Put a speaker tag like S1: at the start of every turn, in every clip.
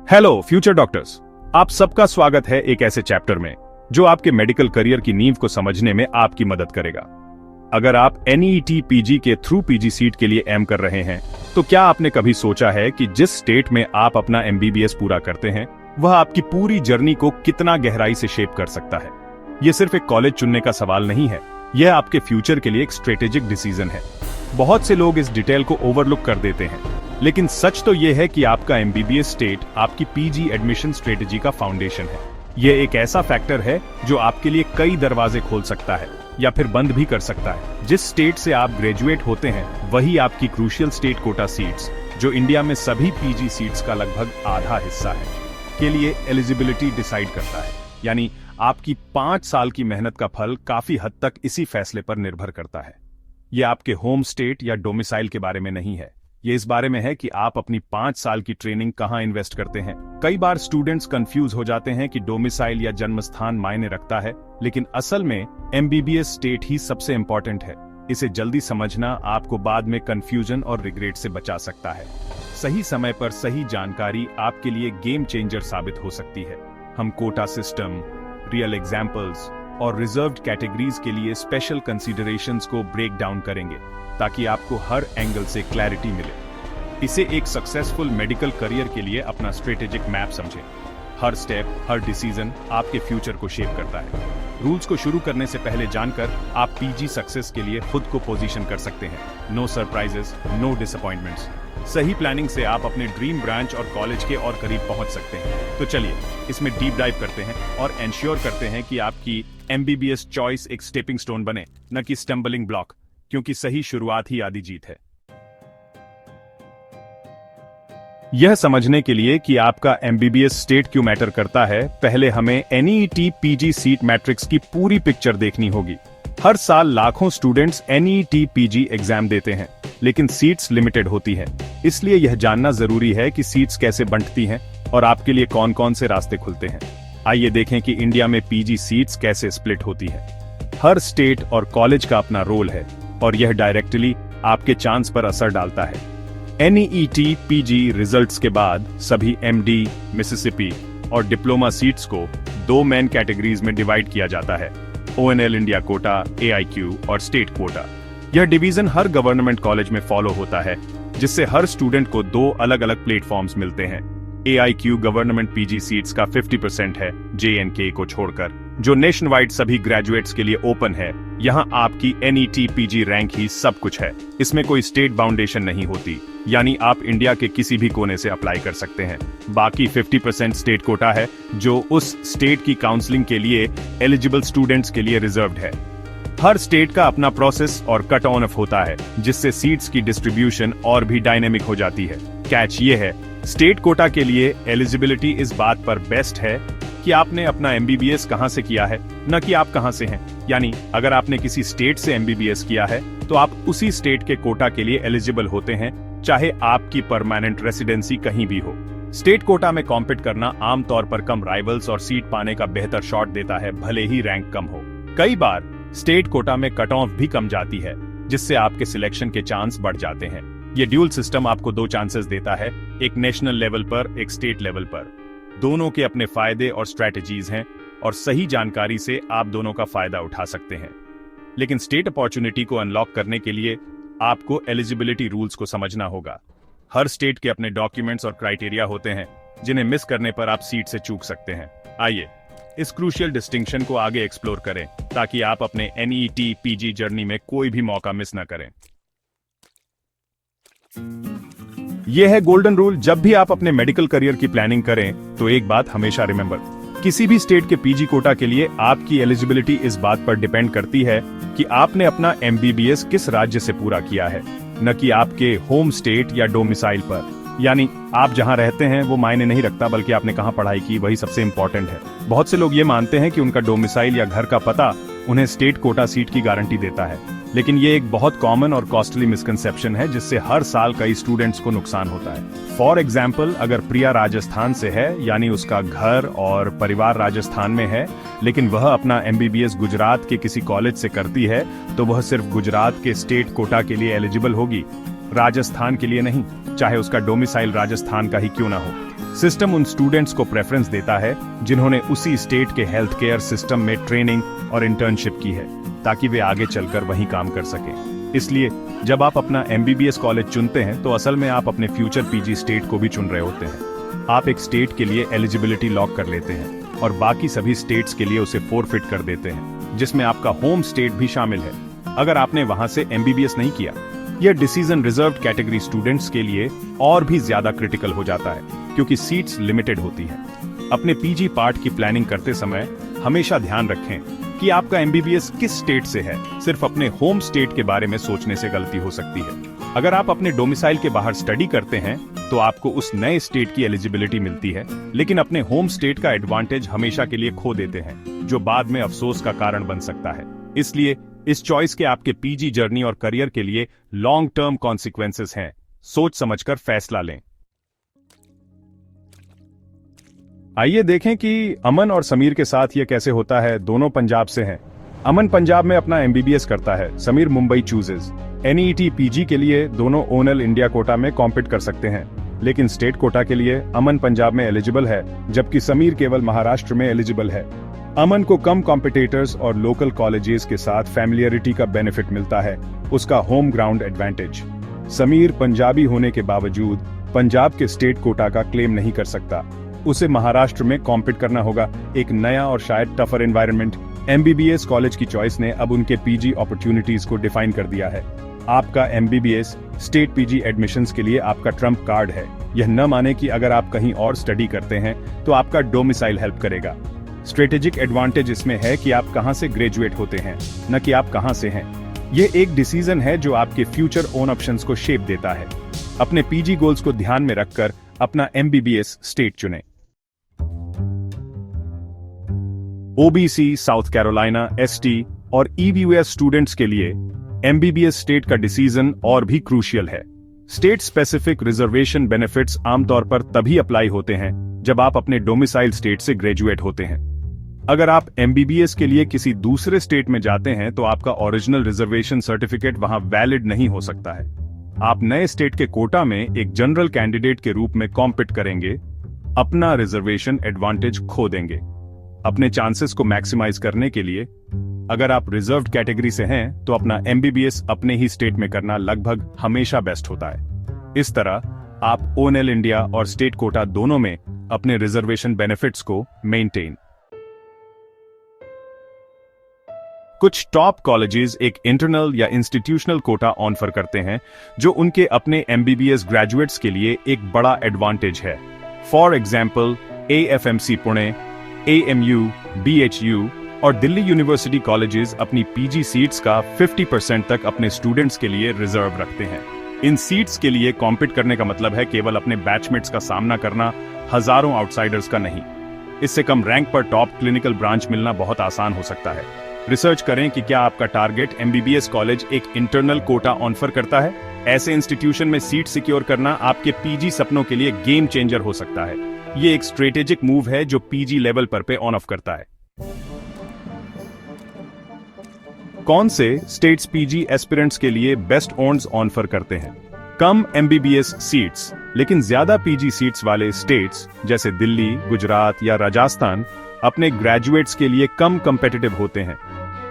S1: Hello future doctors, आप सबका स्वागत है एक ऐसे चैप्टर में जो आपके मेडिकल करियर की नींव को समझने में आपकी मदद करेगा। अगर आप NEET PG के थ्रू PG सीट के लिए एम कर रहे हैं तो क्या आपने कभी सोचा है कि जिस स्टेट में आप अपना MBBS पूरा करते हैं वह आपकी पूरी जर्नी को कितना गहराई से शेप कर सकता है। यह सिर्फ एक कॉलेज चुनने का सवाल नहीं है, यह आपके फ्यूचर के लिए एक स्ट्रेटेजिक डिसीजन है। बहुत से लोग इस डिटेल को ओवरलुक कर देते हैं, लेकिन सच तो यह है कि आपका MBBS स्टेट आपकी PG एडमिशन स्ट्रेटेजी का फाउंडेशन है। यह एक ऐसा फैक्टर है जो आपके लिए कई दरवाजे खोल सकता है या फिर बंद भी कर सकता है। जिस स्टेट से आप ग्रेजुएट होते हैं वही आपकी क्रूशियल स्टेट कोटा सीट्स, जो इंडिया में सभी PG सीट्स का लगभग आधा हिस्सा है, के लिए एलिजिबिलिटी डिसाइड करता है। यानी आपकी 5 साल की मेहनत का फल काफी हद तक इसी फैसले पर निर्भर करता है। यह आपके होम स्टेट या डोमिसाइल के बारे में नहीं है, ये इस बारे में है कि आप अपनी 5 साल की ट्रेनिंग कहां इन्वेस्ट करते हैं। कई बार स्टूडेंट्स कंफ्यूज हो जाते हैं कि डोमिसाइल या जन्मस्थान मायने रखता है, लेकिन असल में MBBS स्टेट ही सबसे इंपॉर्टेंट है। इसे जल्दी समझना आपको बाद में कंफ्यूजन और रिग्रेट से बचा सकता है। सही समय पर सही जानकारी आपके लिए गेम चेंजर साबित हो सकती है। हम कोटा सिस्टम, रियल एग्जाम्पल्स और रिजर्व्ड कैटेगरीज के लिए स्पेशल कंसीडरेशंस को ब्रेक डाउन करेंगे ताकि आपको हर एंगल से क्लैरिटी मिले। इसे एक सक्सेसफुल मेडिकल करियर के लिए अपना स्ट्रेटेजिक मैप समझें। हर स्टेप, हर डिसीजन आपके फ्यूचर को शेप करता है। रूल्स को शुरू करने से पहले जानकर आप PG सक्सेस के लिए खुद को पोजीशन कर सकते हैं। No surprises, no disappointments. सही प्लानिंग से आप अपने ड्रीम ब्रांच और कॉलेज के और करीब पहुंच सकते हैं। तो चलिए इसमें डीप डाइव करते हैं और एंश्योर करते हैं कि आपकी MBBS चॉइस एक स्टेपिंग स्टोन बने, न कि स्टम्बलिंग ब्लॉक, क्योंकि सही शुरुआत ही आधी जीत है। यह समझने के लिए कि आपका MBBS स्टेट क्यों मैटर करता है, पहले हमें NEET PG सीट मैट्रिक्स की पूरी पिक्चर देखनी होगी। हर साल लाखों स्टूडेंट्स NEET PG एग्जाम देते हैं, लेकिन सीट्स लिमिटेड होती हैं। इसलिए यह जानना जरूरी है कि सीट्स कैसे बंटती हैं और आपके लिए कौन कौन से रास्ते खुलते हैं। आइए देखें कि इंडिया में PG सीट्स कैसे स्प्लिट होती है। हर स्टेट और कॉलेज का अपना रोल है और यह डायरेक्टली आपके चांस पर असर डालता है। NEET PG रिजल्ट्स के बाद सभी MD, मिसिसिपी और डिप्लोमा सीट्स को 2 मेन कैटेगरीज में डिवाइड किया जाता है, ONL इंडिया कोटा, AIQ और स्टेट कोटा। यह डिवीजन हर गवर्नमेंट कॉलेज में फॉलो होता है, जिससे हर स्टूडेंट को 2 अलग अलग प्लेटफॉर्म्स मिलते हैं। AIQ गवर्नमेंट PG सीट्स का 50% है, JNK को छोड़कर, जो नेशन वाइड सभी ग्रेजुएट्स के लिए ओपन है। यहाँ आपकी NEET PG रैंक ही सब कुछ है। इसमें कोई स्टेट बाउंडेशन नहीं होती, यानी आप इंडिया के किसी भी कोने से अप्लाई कर सकते हैं। बाकी 50% स्टेट कोटा है, जो उस स्टेट की काउंसलिंग के लिए एलिजिबल स्टूडेंट्स के लिए रिजर्व्ड है। हर स्टेट का अपना प्रोसेस और कट ऑन ऑफ होता है, जिससे सीट्स की डिस्ट्रीब्यूशन और भी डायनेमिक हो जाती है। कैच ये है, स्टेट कोटा के लिए एलिजिबिलिटी इस बात पर बेस्ट है कि आपने अपना MBBS कहां से किया है, न कि आप कहां से हैं। यानी अगर आपने किसी स्टेट से MBBS किया है तो आप उसी स्टेट के कोटा के लिए एलिजिबल होते हैं, चाहे आपकी परमानेंट रेसिडेंसी कहीं भी हो। स्टेट कोटा में कॉम्पीट करना आमतौर पर कम राइवल्स और सीट पाने का बेहतर शॉट देता है, भले ही रैंक कम हो। कई बार स्टेट कोटा में कट ऑफ भी कम जाती है, जिससे आपके सिलेक्शन के चांस बढ़ जाते हैं। ये ड्यूल सिस्टम आपको 2 चांसेस देता है, एक नेशनल लेवल पर, एक स्टेट लेवल पर। दोनों के अपने फायदे और स्ट्रैटेजीज हैं और सही जानकारी से आप दोनों का फायदा उठा सकते हैं। लेकिन स्टेट अपॉर्चुनिटी को अनलॉक करने के लिए आपको एलिजिबिलिटी रूल्स को समझना होगा। हर स्टेट के अपने डॉक्यूमेंट्स और क्राइटेरिया होते हैं, जिन्हें मिस करने पर आप सीट से चूक सकते हैं। आइए इस क्रूशियल डिस्टिंक्शन को आगे एक्सप्लोर करें, ताकि आप अपने NEET PG जर्नी में कोई भी मौका मिस न करें। यह है गोल्डन रूल। जब भी आप अपने मेडिकल करियर की प्लानिंग करें तो एक बात हमेशा रिमेंबर, किसी भी स्टेट के PG कोटा के लिए आपकी एलिजिबिलिटी इस बात पर डिपेंड करती है कि आपने अपना MBBS किस राज्य से पूरा किया है, न कि आपके होम स्टेट या डोमिसाइल पर। यानी आप जहां रहते हैं वो मायने नहीं रखता, बल्कि आपने कहां पढ़ाई की वही सबसे इंपॉर्टेंट है। बहुत से लोग ये मानते हैं कि उनका डोमिसाइल या घर का पता उन्हें स्टेट कोटा सीट की गारंटी देता है, लेकिन ये एक बहुत कॉमन और कॉस्टली मिसकंसेप्शन है, जिससे हर साल कई स्टूडेंट्स को नुकसान होता है। फॉर एग्जाम्पल, अगर प्रिया राजस्थान से है, यानी उसका घर और परिवार राजस्थान में है, लेकिन वह अपना MBBS गुजरात के किसी कॉलेज से करती है, तो वह सिर्फ गुजरात के स्टेट कोटा के लिए एलिजिबल होगी, राजस्थान के लिए नहीं, चाहे उसका डोमिसाइल राजस्थान का ही क्यों ना हो। सिस्टम उन स्टूडेंट्स को प्रेफरेंस देता है जिन्होंने उसी स्टेट के हेल्थ केयर सिस्टम में ट्रेनिंग और इंटर्नशिप की है, ताकि वे आगे चलकर वहीं काम कर सकें। इसलिए जब आप अपना एमबीबीएस कॉलेज चुनते हैं तो असल में आप अपने फ्यूचर पीजी स्टेट को भी चुन रहे होते हैं। आप एक स्टेट के लिए एलिजिबिलिटी लॉक कर लेते हैं और बाकी सभी स्टेट्स के लिए उसे फोरफिट कर देते हैं, जिसमें आपका होम स्टेट भी शामिल है अगर आपने वहां से एमबीबीएस नहीं किया। यह डिसीजन रिजर्व्ड कैटेगरी स्टूडेंट्स के लिए और भी ज्यादा क्रिटिकल हो जाता है, क्योंकि सीट्स लिमिटेड होती हैं। अपने पीजी पार्ट की प्लानिंग करते समय हमेशा ध्यान रखें कि आपका एमबीबीएस किस स्टेट से है। सिर्फ अपने होम स्टेट के बारे में सोचने से गलती हो सकती है। अगर आप अपने डोमिसाइल के बाहर स्टडी करते हैं तो आपको उस नए स्टेट की एलिजिबिलिटी मिलती है, लेकिन अपने होम स्टेट का एडवांटेज हमेशा के लिए खो देते हैं, जो बाद में अफसोस का कारण बन सकता है। इसलिए इस चॉइस के आपके पीजी जर्नी और करियर के लिए लॉन्ग टर्म कॉन्सिक्वेंसेस हैं। सोच समझकर फैसला लें। आइए देखें कि अमन और समीर के साथ ये कैसे होता है। दोनों पंजाब से हैं। अमन पंजाब में अपना एमबीबीएस करता है, Sameer Mumbai chooses. NET PG के लिए दोनों ओनल इंडिया कोटा में कॉम्पीट कर सकते हैं, लेकिन स्टेट कोटा के लिए अमन पंजाब में एलिजिबल है, जबकि समीर केवल महाराष्ट्र में एलिजिबल है। अमन को कम कॉम्पिटिटर्स और लोकल कॉलेजेस के साथ फैमिलियरिटी का बेनिफिट मिलता है, उसका home ground advantage. Sameer Punjabi होने के बावजूद पंजाब के स्टेट कोटा का क्लेम नहीं कर सकता। उसे महाराष्ट्र में कॉम्पीट करना होगा, एक नया और शायद टफर एनवायरनमेंट। एमबीबीएस कॉलेज की चॉइस ने अब उनके पीजी अपॉर्चुनिटीज को डिफाइन कर दिया है। आपका एमबीबीएस स्टेट पीजी एडमिशंस के लिए आपका ट्रम्प कार्ड है। यह न माने कि अगर आप कहीं और स्टडी करते हैं तो आपका डोमिसाइल हेल्प करेगा। स्ट्रेटेजिक एडवांटेज इसमें है कि आप कहां से ग्रेजुएट होते हैं, न कि आप कहां से हैं। यह एक डिसीजन है जो आपके फ्यूचर ओन ऑप्शंस को शेप देता है। अपने पीजी गोल्स को ध्यान में रखकर अपना एमबीबीएस स्टेट चुनें। ओबीसी, साउथ कैरोलिना, एसटी और ईडब्ल्यूएस स्टूडेंट्स के लिए एमबीबीएस स्टेट का डिसीजन और भी क्रूशियल है। स्टेट स्पेसिफिक रिजर्वेशन बेनिफिट्स आमतौर पर तभी अप्लाई होते हैं जब आप अपने डोमिसाइल स्टेट से ग्रेजुएट होते हैं। अगर आप एमबीबीएस के लिए किसी दूसरे स्टेट में जाते हैं तो आपका ओरिजिनल रिजर्वेशन सर्टिफिकेट वहां वैलिड नहीं हो सकता है। आप नए स्टेट के कोटा में एक जनरल कैंडिडेट के रूप में कॉम्पीट करेंगे, अपना रिजर्वेशन एडवांटेज खो देंगे। अपने चांसेस को मैक्सिमाइज करने के लिए अगर आप रिजर्व्ड कैटेगरी से हैं तो अपना एमबीबीएस अपने ही स्टेट में करना लगभग हमेशा बेस्ट होता है। इस तरह आप ओनल इंडिया और स्टेट कोटा दोनों में अपने रिजर्वेशन बेनिफिट्स को मेंटेन। कुछ टॉप कॉलेजेस एक इंटरनल या इंस्टीट्यूशनल कोटा ऑफर करते हैं, जो उनके अपने एमबीबीएस ग्रेजुएट्स के लिए एक बड़ा एडवांटेज है। For example AFMC Pune, AMU, BHU और दिल्ली यूनिवर्सिटी कॉलेजेस अपनी पीजी सीट्स का 50% तक अपने स्टूडेंट्स के लिए रिजर्व रखते हैं। इन सीट्स के लिए कॉम्पीट करने का मतलब है केवल अपने बैचमेट्स का सामना करना, हजारों आउटसाइडर्स का नहीं। इससे कम रैंक पर टॉप क्लिनिकल ब्रांच मिलना बहुत आसान हो सकता है। रिसर्च करें कि क्या आपका टारगेट एमबीबीएस कॉलेज एक इंटरनल कोटा ऑफर करता है। ऐसे इंस्टीट्यूशन में सीट सिक्योर करना आपके पीजी सपनों के लिए गेम चेंजर हो सकता है। ये एक स्ट्रेटेजिक मूव है जो पीजी लेवल पर पे ऑन ऑफ करता है। कौन से स्टेट्स पीजी एस्पिरेंट्स के लिए बेस्ट ऑन्स ऑफर करते हैं? कम एमबीबीएस सीट्स लेकिन ज्यादा पीजी सीट्स वाले स्टेट्स जैसे दिल्ली, गुजरात या राजस्थान अपने ग्रेजुएट्स के लिए कम कंपेटिटिव होते हैं।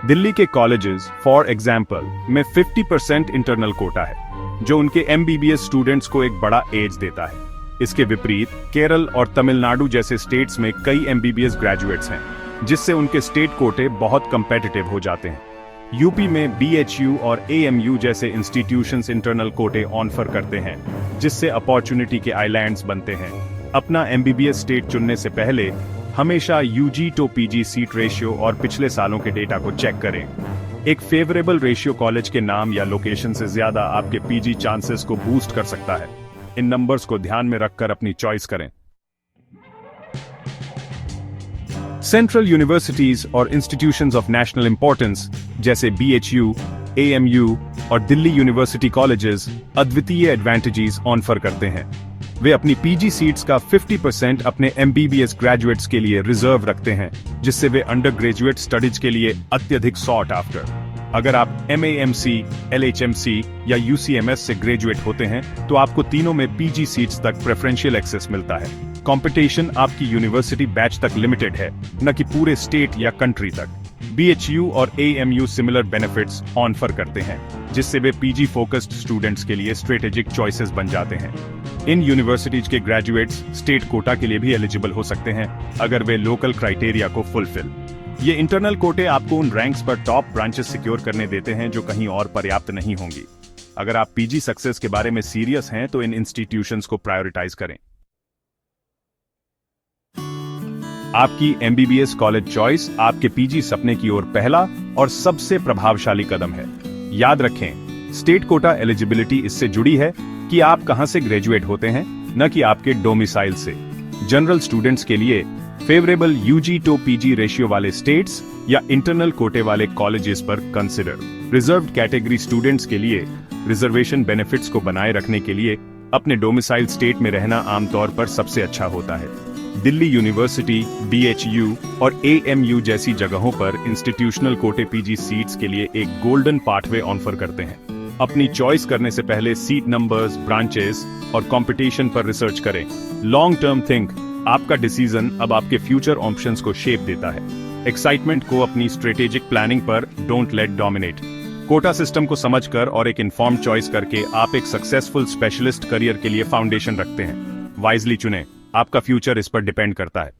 S1: दिल्ली के कॉलेजेस फॉर एग्जाम्पल में 50% इंटरनल कोटा है, जो उनके एमबीबीएस स्टूडेंट्स को एक बड़ा एज देता है। इसके विपरीत केरल और तमिलनाडु जैसे स्टेट्स में कई एमबीबीएस ग्रेजुएट्स हैं, जिससे उनके स्टेट कोटे बहुत कंपेटिटिव हो जाते हैं। यूपी में बीएचयू और एएमयू जैसे इंस्टीट्यूशंस इंटरनल कोटे ऑफर करते हैं, जिससे अपॉर्चुनिटी के आइलैंड्स बनते हैं। अपना एमबीबीएस स्टेट चुनने से पहले हमेशा UG to PG seat ratio और पिछले सालों के डेटा को चेक करें। एक फेवरेबल रेशियो कॉलेज के नाम या लोकेशन से ज्यादा आपके पीजी चांसेस को बूस्ट कर सकता है। इन नंबर्स को ध्यान में रखकर अपनी चॉइस करें। सेंट्रल यूनिवर्सिटीज और इंस्टीट्यूशंस ऑफ नेशनल इंपॉर्टेंस जैसे बीएचयू, एएमयू और दिल्ली यूनिवर्सिटी कॉलेजेस अद्वितीय एडवांटेजेस ऑफर करते हैं। वे अपनी पीजी सीट्स का 50% अपने एमबीबीएस ग्रेजुएट्स के लिए रिजर्व रखते हैं, जिससे वे अंडर ग्रेजुएट स्टडीज के लिए अत्यधिक सॉट आफ्टर। अगर आप MAMC, LHMC या UCMS से ग्रेजुएट होते हैं तो आपको तीनों में PG सीट्स तक प्रेफरेंशियल एक्सेस मिलता है। कंपटीशन आपकी यूनिवर्सिटी बैच तक लिमिटेड है, न कि पूरे स्टेट या कंट्री तक। BHU और AMU सिमिलर बेनिफिट्स ऑफर करते हैं, जिससे वे PG फोकस्ड स्टूडेंट्स के लिए स्ट्रेटेजिक चॉइसेस बन जाते हैं। इन यूनिवर्सिटीज के ग्रेजुएट्स स्टेट कोटा के लिए भी एलिजिबल हो सकते हैं, अगर वे लोकल क्राइटेरिया को फुलफिल। ये इंटरनल कोटे आपको उन रैंक्स पर टॉप ब्रांचेस सिक्योर करने देते हैं जो कहीं और पर्याप्त नहीं होंगी। अगर आप PG सक्सेस के बारे में सीरियस हैं तो इन इंस्टीट्यूशंस को प्रायोरिटाइज करें। आपकी MBBS कॉलेज चॉइस आपके PG सपने की ओर पहला और सबसे प्रभावशाली कदम है। याद रखें, स्टेट कोटा एलिजिबिलिटी इससे जुड़ी है कि आप कहां से ग्रेजुएट होते हैं, न कि आपके डोमिसाइल से। जनरल स्टूडेंट्स के लिए favourable UG to PG ratio वाले स्टेट्स या इंटरनल कोटे वाले कॉलेजेस पर कंसिडर। रिजर्व्ड कैटेगरी स्टूडेंट्स के लिए रिजर्वेशन बेनिफिट्स को बनाए रखने के लिए अपने डोमिसाइल स्टेट में रहना आमतौर पर सबसे अच्छा होता है। दिल्ली यूनिवर्सिटी, BHU और AMU जैसी जगहों पर इंस्टीट्यूशनल कोटे PG सीट्स के लिए एक गोल्डन पाथवे ऑफर करते हैं। अपनी चॉइस करने से पहले सीट नंबर्स, ब्रांचेस और कंपटीशन पर रिसर्च करें। लॉन्ग टर्म थिंक, आपका डिसीजन अब आपके फ्यूचर ऑप्शंस को शेप देता है। एक्साइटमेंट को अपनी स्ट्रेटेजिक प्लानिंग पर don't let dominate. Quota system को समझकर और एक इन्फॉर्म्ड चॉइस करके आप एक सक्सेसफुल स्पेशलिस्ट करियर के लिए फाउंडेशन रखते हैं। वाइजली चुनें, आपका फ्यूचर इस पर डिपेंड करता है।